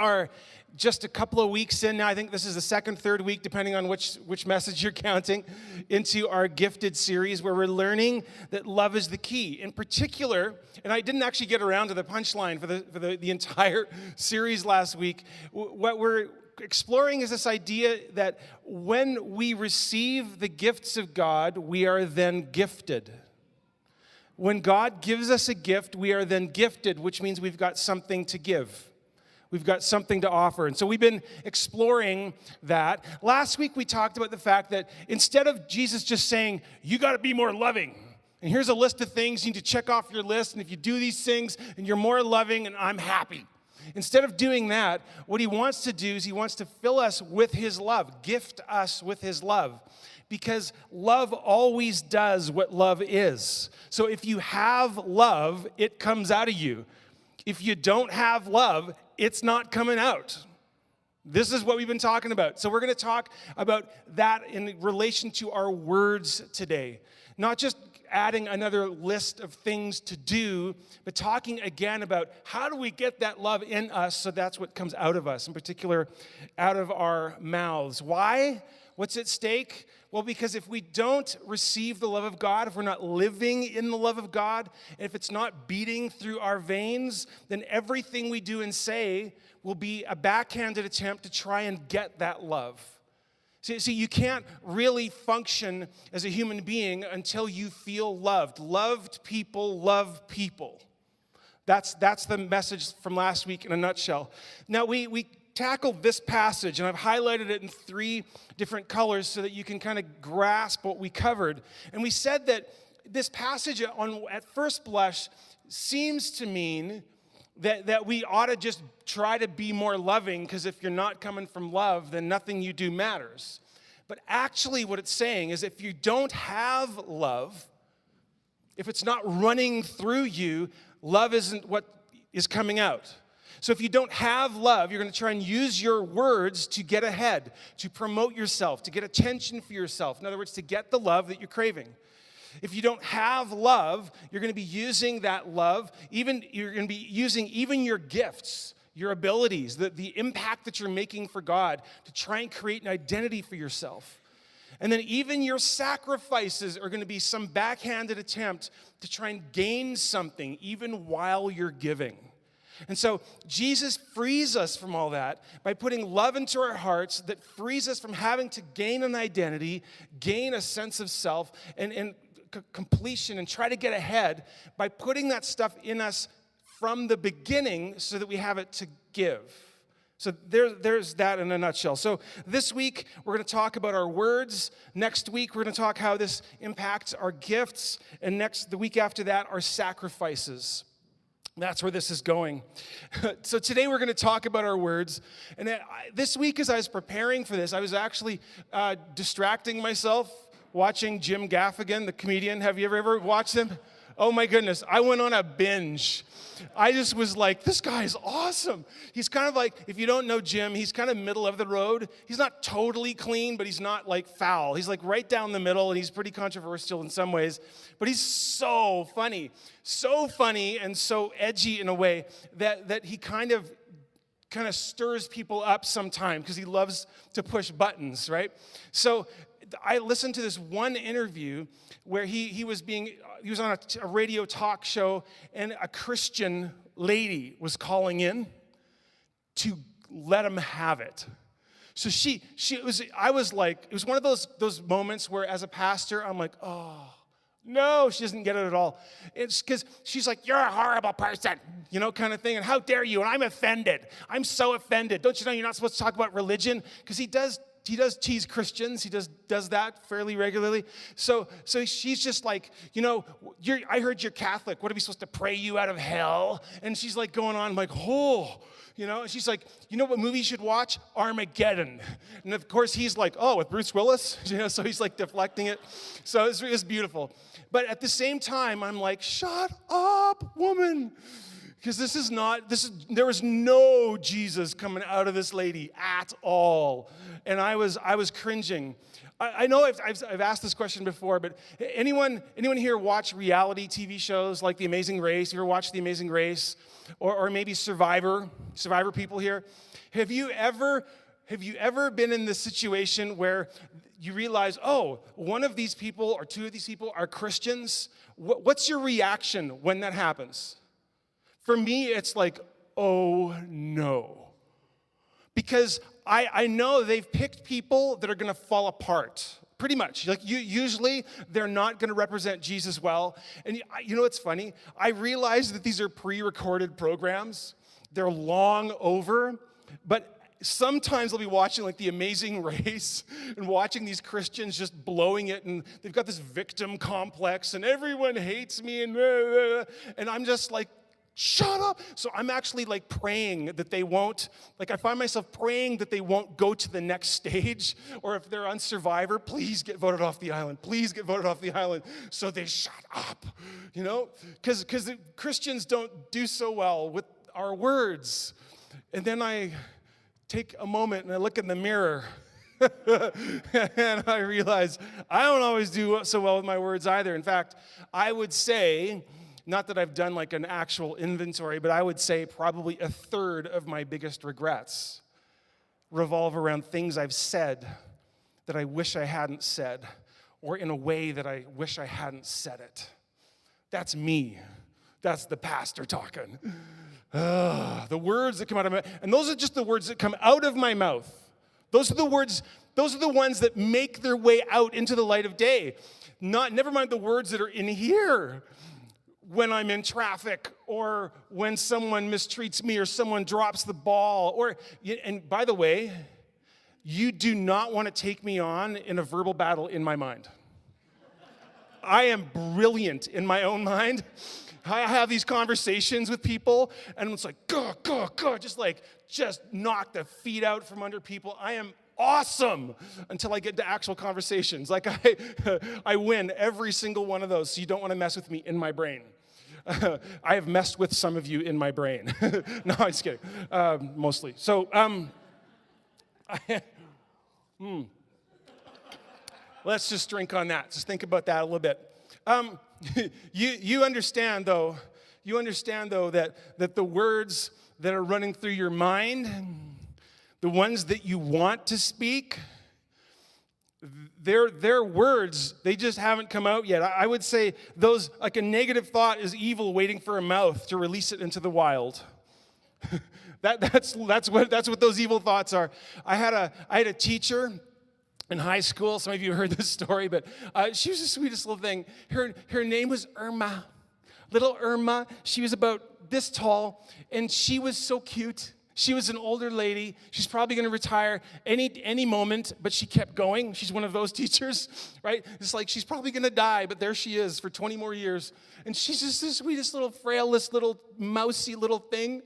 are just a couple of weeks in now. I think this is the second, third week, depending on which message you're counting, into our Gifted series where we're learning that love is the key. In particular, and I didn't actually get around to the punchline for the entire series last week, what we're exploring is this idea that when we receive the gifts of God, we are then gifted. When God gives us a gift, we are then gifted, which means we've got something to give. We've got something to offer. And so we've been exploring that. Last week we talked about the fact that instead of Jesus just saying, you got to be more loving, and here's a list of things you need to check off your list, and if you do these things, and you're more loving, and I'm happy. Instead of doing that, what he wants to do is he wants to fill us with his love, gift us with his love. Because love always does what love is. So if you have love, it comes out of you. If you don't have love, it's not coming out. This is what we've been talking about. So we're going to talk about that in relation to our words today. Not just adding another list of things to do, but talking again about how do we get that love in us so that's what comes out of us, in particular, out of our mouths. Why? What's at stake? Well, because if we don't receive the love of God, if we're not living in the love of God, and if it's not beating through our veins, then everything we do and say will be a backhanded attempt to try and get that love. See, you can't really function as a human being until you feel loved. Loved people love people. That's the message from last week in a nutshell. Now, we tackled this passage, and I've highlighted it in 3 different colors so that you can kind of grasp what we covered. And we said that this passage, at first blush, seems to mean that we ought to just try to be more loving, because if you're not coming from love, then nothing you do matters. But actually what it's saying is if you don't have love, if it's not running through you, love isn't what is coming out. So if you don't have love, you're going to try and use your words to get ahead, to promote yourself, to get attention for yourself. In other words, to get the love that you're craving. If you don't have love, you're going to be using that love, you're going to be using even your gifts, your abilities, the impact that you're making for God to try and create an identity for yourself. And then even your sacrifices are going to be some backhanded attempt to try and gain something, even while you're giving. And so Jesus frees us from all that by putting love into our hearts that frees us from having to gain an identity, gain a sense of self, and completion, and try to get ahead by putting that stuff in us from the beginning so that we have it to give. So there's that in a nutshell. So this week, we're going to talk about our words. Next week, we're going to talk how this impacts our gifts. And the week after that, our sacrifices. That's where this is going. So today we're going to talk about our words. And this week as I was preparing for this, I was actually distracting myself watching Jim Gaffigan, the comedian. Have you ever watched him? Oh my goodness, I went on a binge. I just was like, this guy is awesome. He's kind of like, if you don't know Jim, he's kind of middle of the road. He's not totally clean, but he's not like foul. He's like right down the middle, and he's pretty controversial in some ways. But he's so funny and so edgy in a way that he kind of stirs people up sometimes because he loves to push buttons, right? So I listened to this one interview where he was on a radio talk show, and a Christian lady was calling in to let him have it. So I was like, it was one of those moments where as a pastor, I'm like, oh, no, she doesn't get it at all. It's because she's like, you're a horrible person, kind of thing. And how dare you? And I'm offended. I'm so offended. Don't you know you're not supposed to talk about religion? Because he does tease Christians. He does that fairly regularly. So she's just like, I heard you're Catholic. What are we supposed to pray you out of hell? And she's like going on like, and she's like, you know what movie you should watch? Armageddon. And of course he's like, oh, with Bruce Willis? So he's like deflecting it. So it's beautiful. But at the same time, I'm like, shut up, woman. Because there was no Jesus coming out of this lady at all. And I was cringing. I know I've asked this question before, but anyone here watch reality TV shows like The Amazing Race? You ever watched The Amazing Race? Or maybe Survivor people here? Have you ever been in this situation where you realize, oh, one of these people or two of these people are Christians? What's your reaction when that happens? For me, it's like, oh no. Because I know they've picked people that are going to fall apart, pretty much. Like usually, they're not going to represent Jesus well. And you know what's funny? I realize that these are pre-recorded programs. They're long over, but sometimes I'll be watching like The Amazing Race and watching these Christians just blowing it, and they've got this victim complex, and everyone hates me, and I'm just like, shut up. So I'm actually like praying that they won't, like I find myself praying that they won't go to the next stage, or if they're on Survivor, please get voted off the island. Please get voted off the island so they shut up, you know? Because Christians don't do so well with our words. And then I take a moment and I look in the mirror and I realize I don't always do so well with my words either. In fact, I would say, not that I've done like an actual inventory, but I would say probably a third of my biggest regrets revolve around things I've said that I wish I hadn't said, or in a way that I wish I hadn't said it. That's me. That's the pastor talking. The words that come out of my mouth, and those are just the words that come out of my mouth. Those are the ones that make their way out into the light of day. Never mind the words that are in here. When I'm in traffic, or when someone mistreats me, or someone drops the ball, and by the way, you do not want to take me on in a verbal battle in my mind. I am brilliant in my own mind. I have these conversations with people, and it's like, go, just knock the feet out from under people. I am awesome until I get to actual conversations. Like I win every single one of those, so you don't want to mess with me in my brain. I have messed with some of you in my brain. No, I'm just kidding. Mostly. So, let's just drink on that. Just think about that a little bit. You understand though that the words that are running through your mind, the ones that you want to speak, they're words, they just haven't come out yet. I would say those, like a negative thought is evil waiting for a mouth to release it into the wild. That's what those evil thoughts are. I had a teacher in high school. Some of you heard this story, but she was the sweetest little thing. Her name was Irma. Little Irma. She was about this tall, and she was so cute. She was an older lady. She's probably going to retire any moment, but she kept going. She's one of those teachers, right? It's like she's probably going to die, but there she is for 20 more years. And she's just the sweetest little, frailest little, mousy little thing.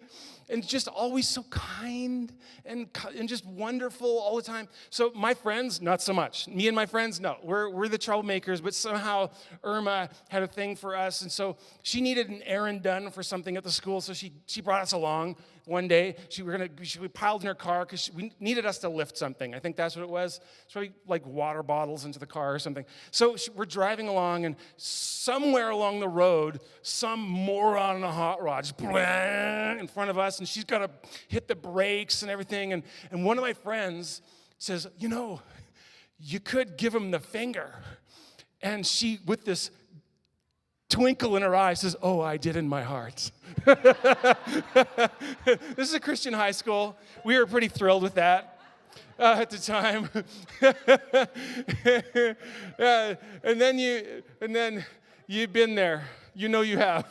And just always so kind and just wonderful all the time. So my friends, not so much. Me and my friends, no. We're the troublemakers, but somehow Irma had a thing for us. And so she needed an errand done for something at the school, so she brought us along one day. We piled in her car because we needed us to lift something. I think that's what it was. It's probably like water bottles into the car or something. So we're driving along, and somewhere along the road, some moron on a hot rod just blah, in front of us, and she's got to hit the brakes and everything. And one of my friends says, you could give him the finger. And she, with this twinkle in her eye, says, oh, I did in my heart. This is a Christian high school. We were pretty thrilled with that at the time. And then you've been there. You know you have.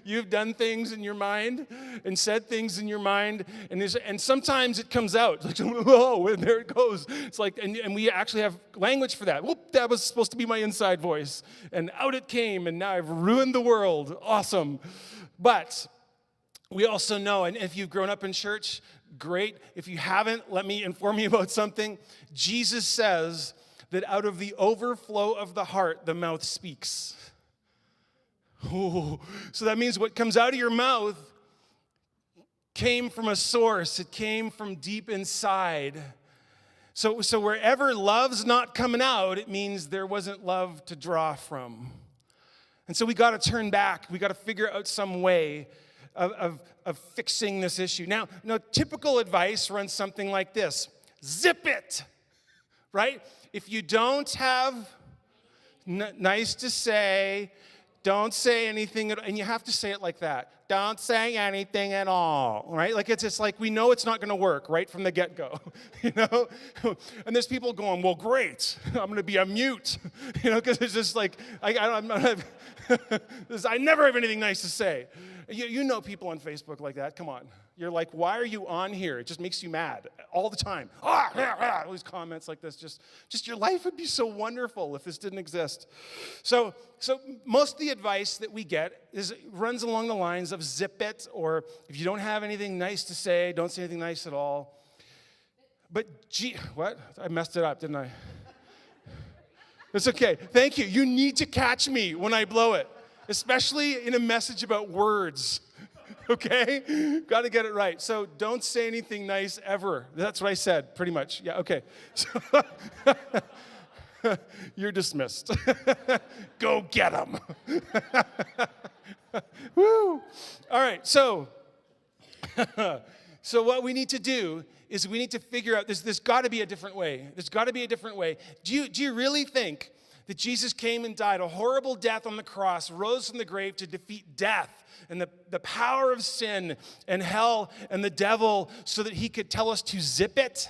You've done things in your mind and said things in your mind, and sometimes it comes out. It's like, oh, and there it goes. It's like, and we actually have language for that. Whoop, that was supposed to be my inside voice. And out it came, and now I've ruined the world. Awesome. But we also know, and if you've grown up in church, great. If you haven't, let me inform you about something. Jesus says that out of the overflow of the heart, the mouth speaks. Oh, so that means what comes out of your mouth came from a source. It came from deep inside. So wherever love's not coming out, it means there wasn't love to draw from. And so we got to turn back. We got to figure out some way of fixing this issue. Now, typical advice runs something like this. Zip it, right? If you don't have nice to say, don't say anything, and you have to say it like that. Don't say anything at all, right? Like it's like we know it's not going to work right from the get-go, you know? And there's people going, well, great, I'm going to be a mute, you know, because it's just like, I never have anything nice to say. You know people on Facebook like that, come on. You're like, why are you on here? It just makes you mad all the time. All these comments like this, just your life would be so wonderful if this didn't exist. So most of the advice that we get runs along the lines of zip it, or if you don't have anything nice to say, don't say anything nice at all. But what? I messed it up, didn't I? It's okay. Thank you. You need to catch me when I blow it, especially in a message about words. Okay? Got to get it right. So don't say anything nice ever. That's what I said, pretty much. Yeah, okay. So you're dismissed. Go get them. Woo. All right, so what we need to do is we need to figure out, there's got to be a different way. There's got to be a different way. Do you really think that Jesus came and died a horrible death on the cross, rose from the grave to defeat death and the power of sin and hell and the devil so that he could tell us to zip it?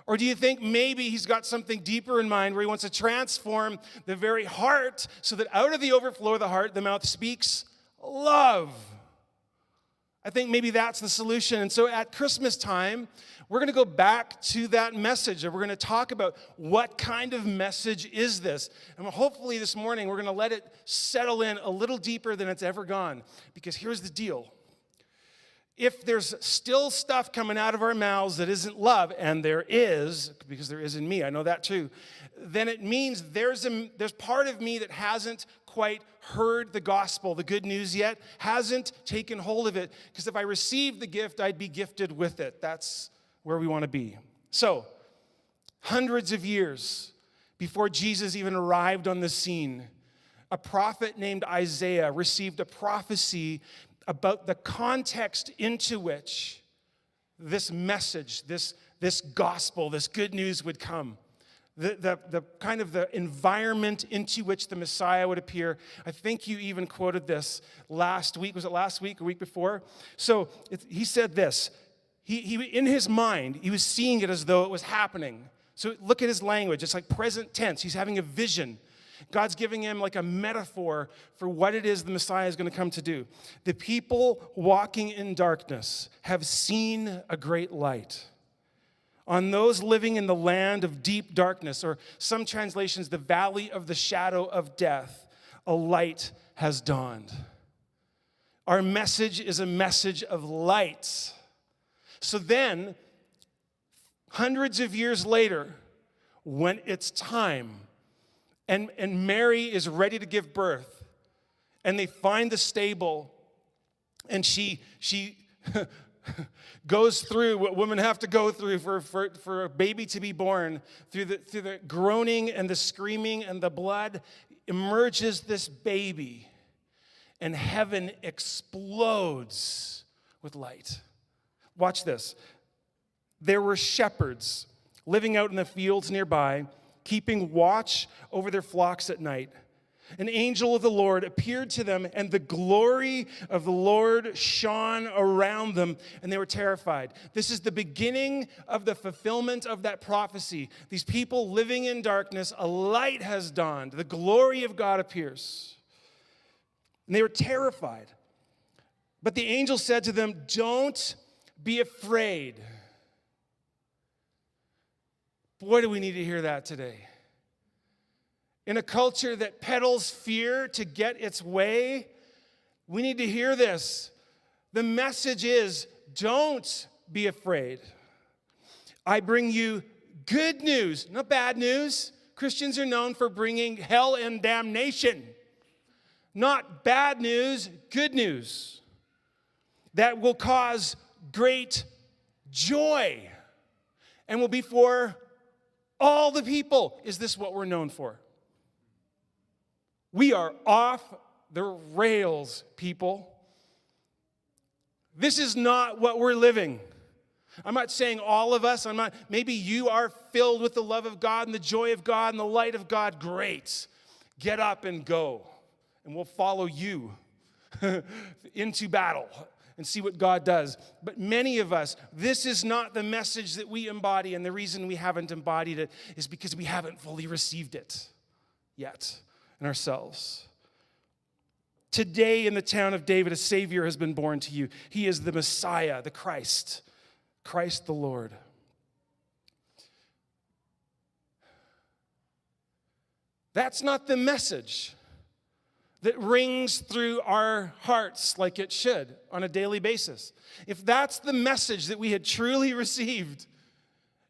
Or do you think maybe he's got something deeper in mind where he wants to transform the very heart so that out of the overflow of the heart, the mouth speaks love? I think maybe that's the solution. And so at Christmas time, we're going to go back to that message, and we're going to talk about what kind of message is this. And hopefully this morning, we're going to let it settle in a little deeper than it's ever gone. Because here's the deal. If there's still stuff coming out of our mouths that isn't love, and there is, because there is in me, I know that too, then it means there's part of me that hasn't quite heard the gospel, the good news yet, hasn't taken hold of it. Because if I received the gift, I'd be gifted with it. That's where we want to be. So, hundreds of years before Jesus even arrived on the scene, a prophet named Isaiah received a prophecy about the context into which this message, this gospel, this good news would come. The kind of the environment into which the Messiah would appear. I think you even quoted this last week. Was it last week or week before? So he said this. He in his mind, he was seeing it as though it was happening. So look at his language. It's like present tense. He's having a vision. God's giving him like a metaphor for what it is the Messiah is going to come to do. The people walking in darkness have seen a great light. On those living in the land of deep darkness, or some translations, the valley of the shadow of death, a light has dawned. Our message is a message of light. So then, hundreds of years later, when it's time, and Mary is ready to give birth, and they find the stable, and she goes through what women have to go through for a baby to be born, through the groaning and the screaming and the blood, emerges this baby, and heaven explodes with light. Watch this. There were shepherds living out in the fields nearby, keeping watch over their flocks at night. An angel of the Lord appeared to them, and the glory of the Lord shone around them, and they were terrified. This is the beginning of the fulfillment of that prophecy. These people living in darkness, a light has dawned. The glory of God appears. And they were terrified. But the angel said to them, "Don't be afraid." Boy, do we need to hear that today. In a culture that peddles fear to get its way, we need to hear this. The message is, don't be afraid. I bring you good news, not bad news. Christians are known for bringing hell and damnation. Not bad news, good news. that will cause great joy and will be for all the people. Is this what we're known for? We are off the rails, people. This is not what we're living. I'm not saying all of us. Maybe you are filled with the love of God and the joy of God and the light of God. Great. Get up and go. And we'll follow you into battle and see what God does. But many of us, this is not the message that we embody, and the reason we haven't embodied it is because we haven't fully received it yet in ourselves. Today in the town of David, a Savior has been born to you. He is the Messiah, the Christ the Lord. That's not the message that rings through our hearts like it should on a daily basis. If that's the message that we had truly received,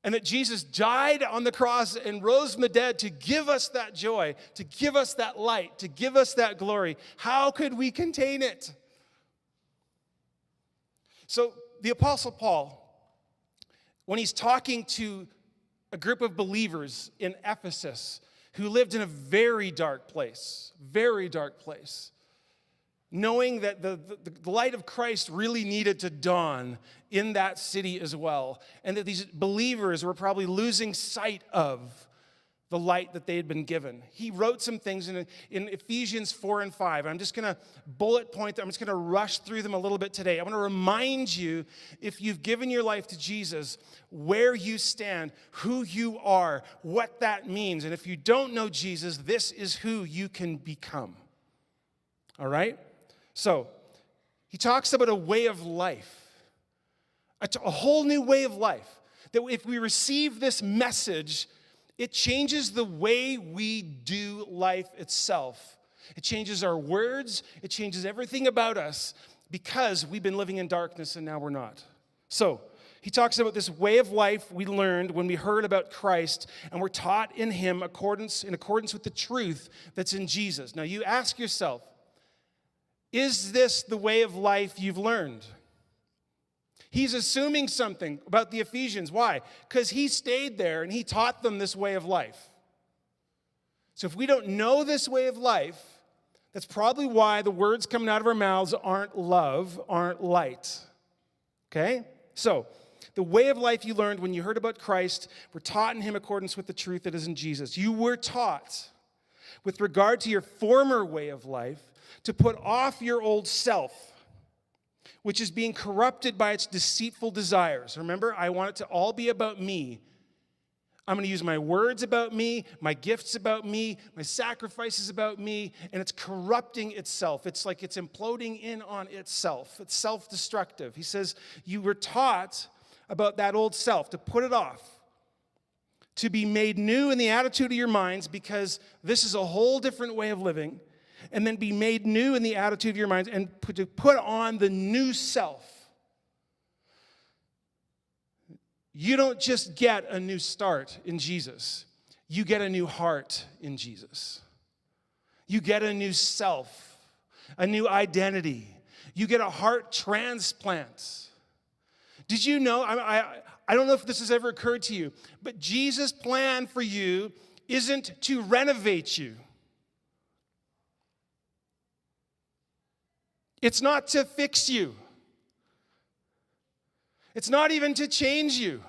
and that Jesus died on the cross and rose from the dead to give us that joy, to give us that light, to give us that glory, how could we contain it? So the Apostle Paul, when he's talking to a group of believers in Ephesus who lived in a very dark place, knowing that the light of Christ really needed to dawn in that city as well, and that these believers were probably losing sight of the light that they had been given. He wrote some things in Ephesians 4 and 5. I'm just going to bullet point them. I'm just going to rush through them a little bit today. I want to remind you, if you've given your life to Jesus, where you stand, who you are, what that means. And if you don't know Jesus, this is who you can become. All right? So, he talks about a way of life, a whole new way of life, that if we receive this message, it changes the way we do life itself. It changes our words, it changes everything about us, because we've been living in darkness and now we're not. So, he talks about this way of life we learned when we heard about Christ, and we're taught in him in accordance with the truth that's in Jesus. Now, you ask yourself, is this the way of life you've learned? He's assuming something about the Ephesians. Why? Because he stayed there and he taught them this way of life. So if we don't know this way of life, that's probably why the words coming out of our mouths aren't love, aren't light. Okay? So, the way of life you learned when you heard about Christ, were taught in him in accordance with the truth that is in Jesus. You were taught, with regard to your former way of life, to put off your old self, which is being corrupted by its deceitful desires. Remember, I want it to all be about me. I'm going to use my words about me, my gifts about me, my sacrifices about me, and it's corrupting itself. It's like it's imploding in on itself. It's self-destructive. He says, you were taught about that old self, to put it off, to be made new in the attitude of your minds, because this is a whole different way of living, and then be made new in the attitude of your minds, and to put on the new self. You don't just get a new start in Jesus. You get a new heart in Jesus. You get a new self, a new identity. You get a heart transplant. Did you know, I don't know if this has ever occurred to you, but Jesus' plan for you isn't to renovate you. It's not to fix you. It's not even to change you.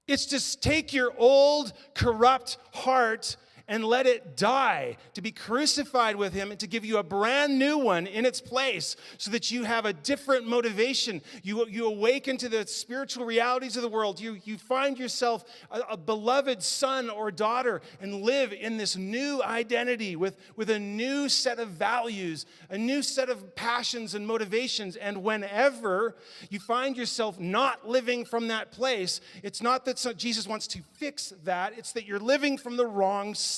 It's to take your old, corrupt heart and let it die, to be crucified with him, and to give you a brand new one in its place, so that you have a different motivation. You awaken to the spiritual realities of the world. You find yourself a beloved son or daughter, and live in this new identity with a new set of values, a new set of passions and motivations. And whenever you find yourself not living from that place, it's not that Jesus wants to fix that, it's that you're living from the wrong self.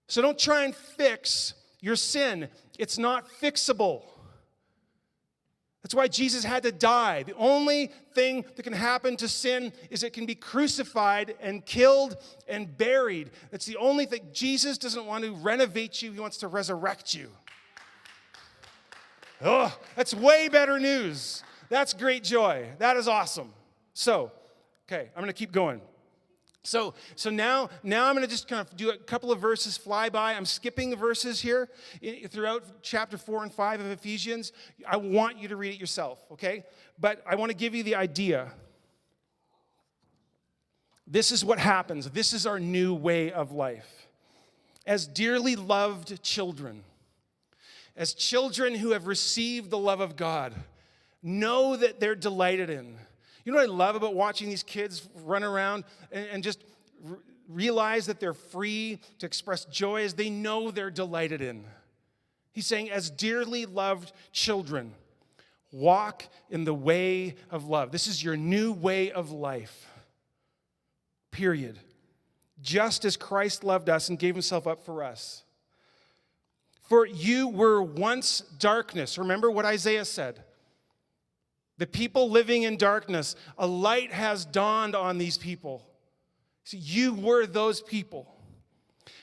So don't try and fix your sin. It's not fixable. That's why Jesus had to die. The only thing that can happen to sin is it can be crucified and killed and buried. That's the only thing. Jesus doesn't want to renovate you. He wants to resurrect you. Oh, that's way better news. That's great joy. That is awesome. So, okay, I'm going to keep going. So now I'm going to just kind of do a couple of verses fly by. I'm skipping verses here throughout chapter 4 and 5 of Ephesians. I want you to read it yourself, okay? But I want to give you the idea. This is what happens. This is our new way of life. As dearly loved children, as children who have received the love of God, know that they're delighted in. You know what I love about watching these kids run around and just realize that they're free to express joy as they know they're delighted in? He's saying, as dearly loved children, walk in the way of love. This is your new way of life. Period. Just as Christ loved us and gave himself up for us. For you were once darkness. Remember what Isaiah said. The people living in darkness, a light has dawned on these people. So you were those people.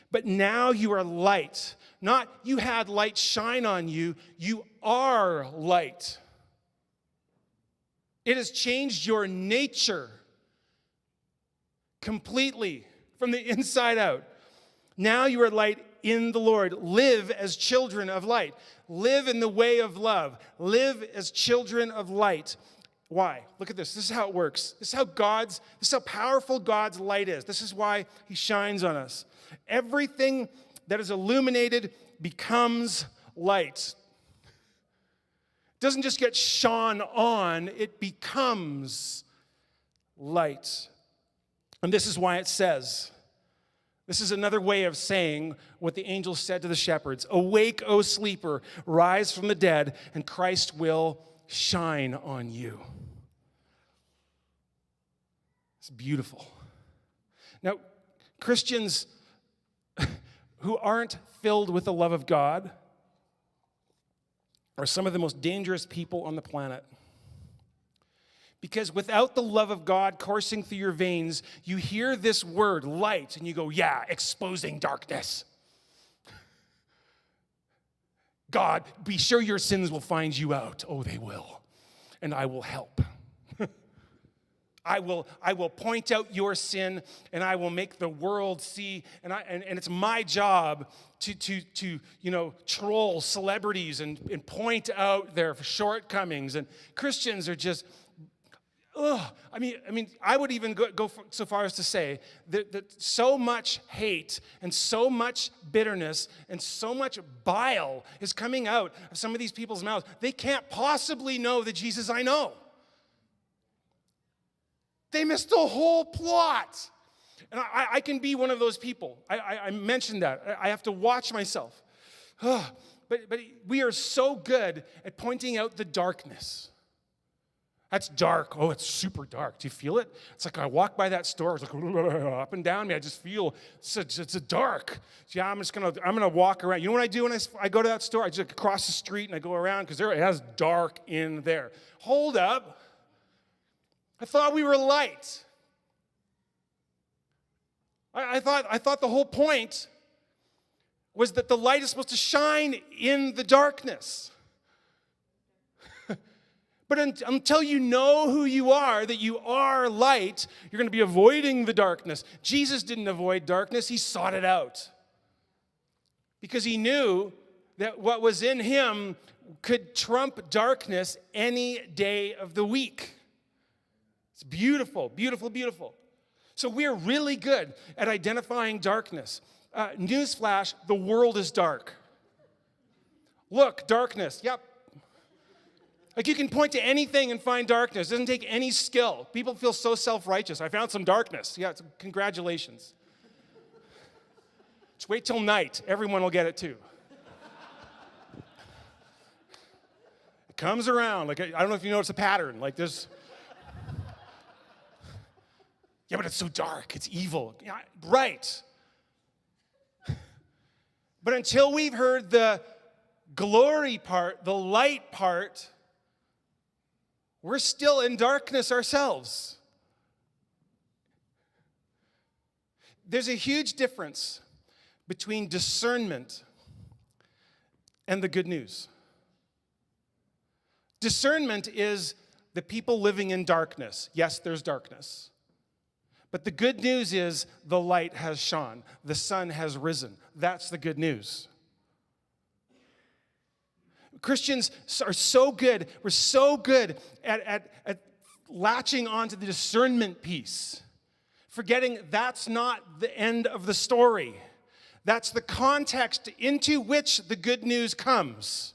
But now you are light. Not you had light shine on you. You are light. It has changed your nature completely from the inside out. Now you are light in the Lord. Live as children of light. Live in the way of love. Live as children of light. Why? Look at this. This is how it works. This is how powerful God's light is. This is why he shines on us. Everything that is illuminated becomes light. It doesn't just get shone on, it becomes light. And this is why it says, this is another way of saying what the angel said to the shepherds. Awake, O sleeper, rise from the dead, and Christ will shine on you. It's beautiful. Now, Christians who aren't filled with the love of God are some of the most dangerous people on the planet. Because without the love of God coursing through your veins, you hear this word, light, and you go, yeah, exposing darkness. God, be sure your sins will find you out. Oh, they will. And I will help. I will point out your sin, and I will make the world see. And it's my job to troll celebrities and point out their shortcomings. And Christians are just, I mean, I would even go so far as to say that so much hate and so much bitterness and so much bile is coming out of some of these people's mouths. They can't possibly know the Jesus I know. They missed the whole plot. And I can be one of those people. I mentioned that. I have to watch myself. But we are so good at pointing out the darkness. That's dark. Oh, it's super dark. Do you feel it? It's like I walk by that store. It's like up and down me. I just feel it's a dark. So yeah, I'm gonna walk around. You know what I do when I go to that store? I just cross the street and I go around because it has dark in there. Hold up. I thought we were light. I thought the whole point was that the light is supposed to shine in the darkness. But until you know who you are, that you are light, you're going to be avoiding the darkness. Jesus didn't avoid darkness. He sought it out. Because he knew that what was in him could trump darkness any day of the week. It's beautiful, beautiful, beautiful. So we're really good at identifying darkness. Newsflash, the world is dark. Look, darkness, yep. Like you can point to anything and find darkness. It doesn't take any skill. People feel so self-righteous. I found some darkness. Yeah, congratulations. Just wait till night. Everyone will get it too. It comes around. Like I don't know if you notice a pattern. Like there's... Yeah, but it's so dark. It's evil. Yeah, right. But until we've heard the glory part, the light part, we're still in darkness ourselves. There's a huge difference between discernment and the good news. Discernment is the people living in darkness. Yes, there's darkness. But the good news is the light has shone. The sun has risen. That's the good news. Christians are so good. We're so good at latching onto the discernment piece, forgetting that's not the end of the story. That's the context into which the good news comes.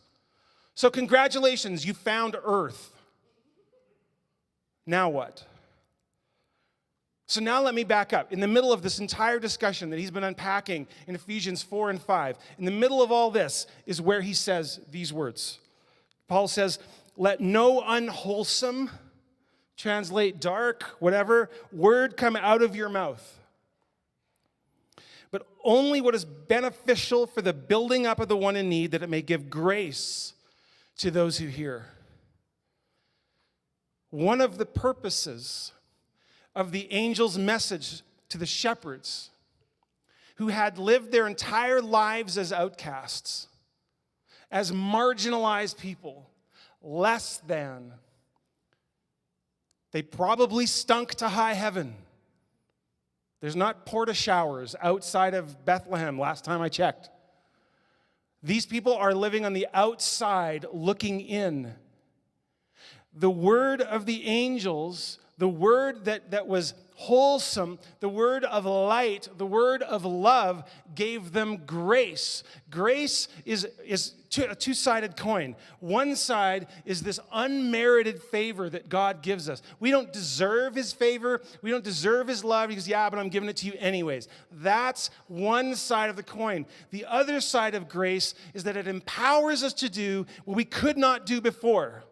So congratulations, you found earth. Now what? So now let me back up. In the middle of this entire discussion that he's been unpacking in Ephesians 4 and 5, in the middle of all this is where he says these words. Paul says, let no unwholesome, translate dark, whatever, word come out of your mouth, but only what is beneficial for the building up of the one in need, that it may give grace to those who hear. One of the purposes of the angel's message to the shepherds who had lived their entire lives as outcasts, as marginalized people, less than. They probably stunk to high heaven. There's not porta showers outside of Bethlehem, last time I checked. These people are living on the outside looking in. The word of the angels, the word that was wholesome, the word of light, the word of love gave them grace. Grace is a two-sided coin. One side is this unmerited favor that God gives us. We don't deserve his favor. We don't deserve his love. He goes, yeah, but I'm giving it to you anyways. That's one side of the coin. The other side of grace is that it empowers us to do what we could not do before.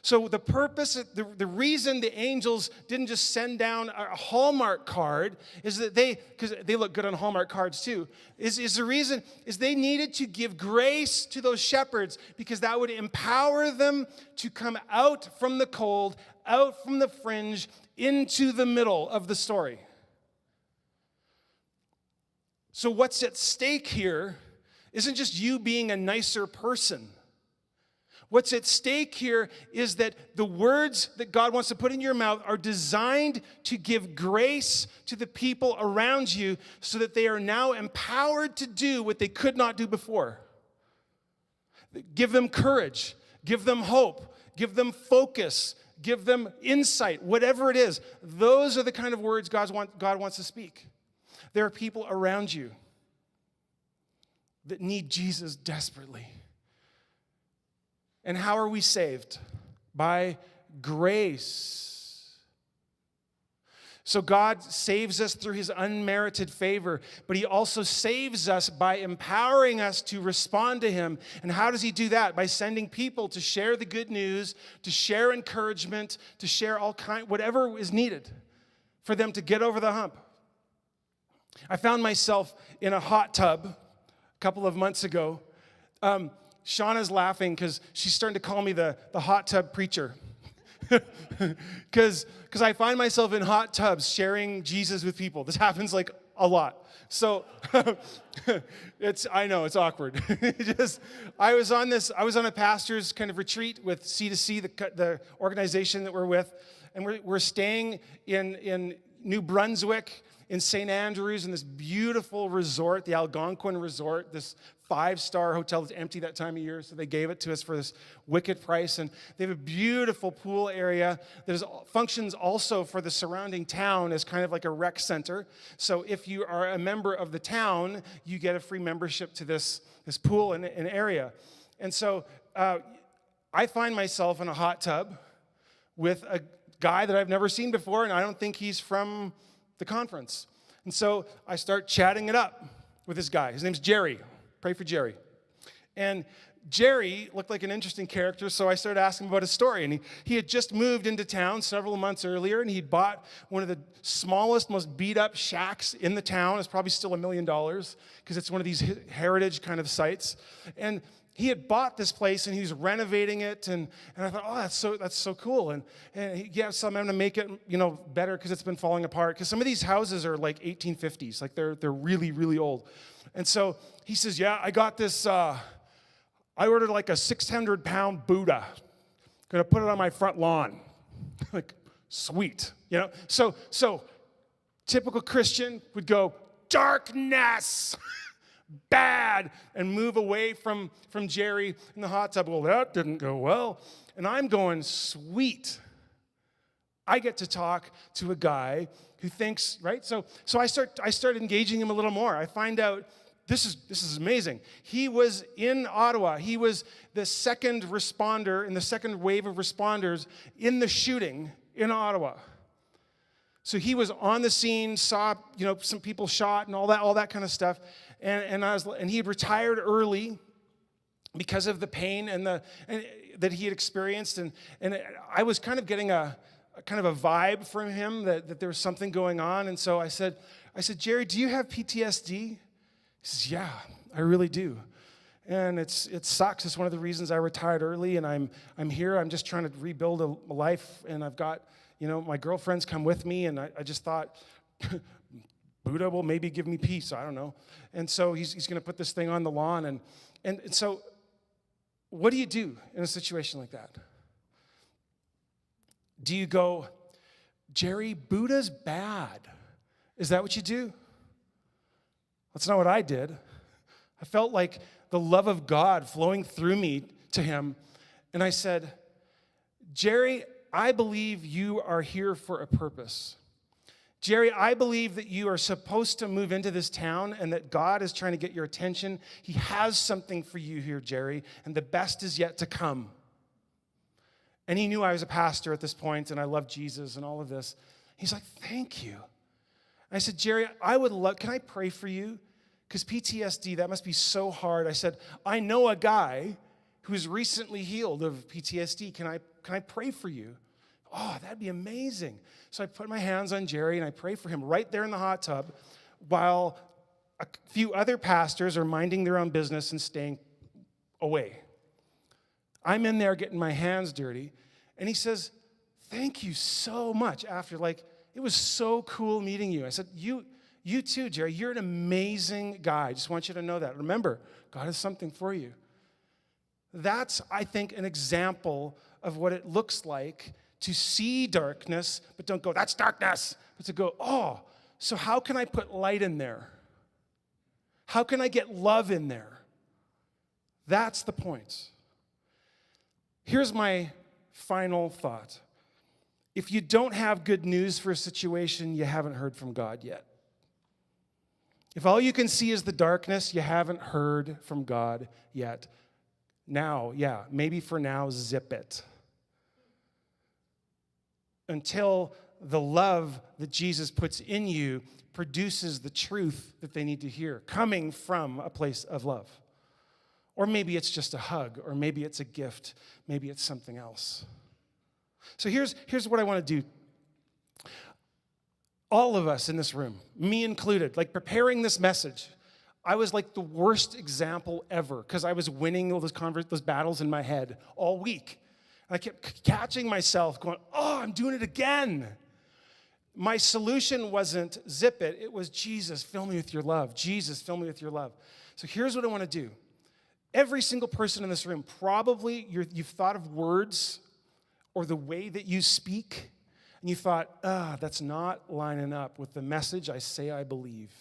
So the purpose, the reason the angels didn't just send down a Hallmark card is that because they look good on Hallmark cards too, is the reason is they needed to give grace to those shepherds because that would empower them to come out from the cold, out from the fringe, into the middle of the story. So what's at stake here isn't just you being a nicer person. What's at stake here is that the words that God wants to put in your mouth are designed to give grace to the people around you so that they are now empowered to do what they could not do before. Give them courage, give them hope, give them focus, give them insight, whatever it is. Those are the kind of words God wants to speak. There are people around you that need Jesus desperately. And how are we saved? By grace. So God saves us through his unmerited favor, but he also saves us by empowering us to respond to him. And how does he do that? By sending people to share the good news, to share encouragement, to share whatever is needed for them to get over the hump. I found myself in a hot tub a couple of months ago. Shauna's laughing because she's starting to call me the hot tub preacher. Because I find myself in hot tubs sharing Jesus with people. This happens like a lot. So I know it's awkward. I was on a pastor's kind of retreat with C2C, the organization that we're with, and we're staying in New Brunswick, in St. Andrews, in this beautiful resort, the Algonquin Resort, this 5-star hotel that's empty that time of year, so they gave it to us for this wicked price. And they have a beautiful pool area that functions also for the surrounding town as kind of like a rec center. So if you are a member of the town, you get a free membership to this pool and area. And so I find myself in a hot tub with a guy that I've never seen before, and I don't think he's from the conference. And so I start chatting it up with this guy. His name's Jerry. Pray for Jerry. And Jerry looked like an interesting character, so I started asking him about his story. And he had just moved into town several months earlier, and he'd bought one of the smallest, most beat-up shacks in the town. It's probably still $1 million because it's one of these heritage kind of sites. And he had bought this place, and he was renovating it, and I thought, oh, that's so cool. And so I'm going to make it, better because it's been falling apart. Because some of these houses are like 1850s, like they're really, really old. And so he says, yeah, I got this. I ordered like a 600-pound Buddha. Gonna put it on my front lawn. Like, sweet, you know? So typical Christian would go, darkness, bad, and move away from Jerry in the hot tub. Well, that didn't go well. And I'm going, sweet. I get to talk to a guy who thinks, right? So I start engaging him a little more. I find out this is amazing. He was in Ottawa. He was the second responder in the second wave of responders in the shooting in Ottawa. So he was on the scene, saw some people shot and all that kind of stuff, and he had retired early because of the pain and that he had experienced, and I was kind of getting a kind of a vibe from him that there was something going on, and so I said, Jerry, do you have PTSD? He says, yeah, I really do. And it sucks. It's one of the reasons I retired early, and I'm here. I'm just trying to rebuild a life, and I've got, my girlfriend's come with me, and I just thought, Buddha will maybe give me peace. I don't know. And so he's going to put this thing on the lawn, and so what do you do in a situation like that? Do you go, Jerry, Buddha's bad? Is that what you do? That's not what I did. I felt like the love of God flowing through me to him. And I said, Jerry, I believe you are here for a purpose. Jerry, I believe that you are supposed to move into this town and that God is trying to get your attention. He has something for you here, Jerry, and the best is yet to come. And he knew I was a pastor at this point, and I loved Jesus and all of this. He's like, thank you. I said, Jerry, can I pray for you? Because PTSD, that must be so hard. I said, I know a guy who's recently healed of PTSD. Can I pray for you? Oh, that'd be amazing. So I put my hands on Jerry, and I pray for him right there in the hot tub while a few other pastors are minding their own business and staying away. I'm in there getting my hands dirty, and he says, thank you so much after, it was so cool meeting you. I said, you too, Jerry. You're an amazing guy. I just want you to know that. Remember, God has something for you. That's, I think, an example of what it looks like to see darkness, but don't go, that's darkness. But to go, oh, so how can I put light in there? How can I get love in there? That's the point. Here's my final thought. If you don't have good news for a situation, you haven't heard from God yet. If all you can see is the darkness, you haven't heard from God yet. Now, maybe for now, zip it. Until the love that Jesus puts in you produces the truth that they need to hear, coming from a place of love. Or maybe it's just a hug, or maybe it's a gift, maybe it's something else. So here's what I want to do. All of us in this room, me included, preparing this message, I was like the worst example ever because I was winning all those battles in my head all week. I kept catching myself going, oh, I'm doing it again. My solution wasn't zip it. It was, Jesus, fill me with your love. Jesus, fill me with your love. So here's what I want to do. Every single person in this room, probably you've thought of words or the way that you speak, and you thought, that's not lining up with the message I say I believe.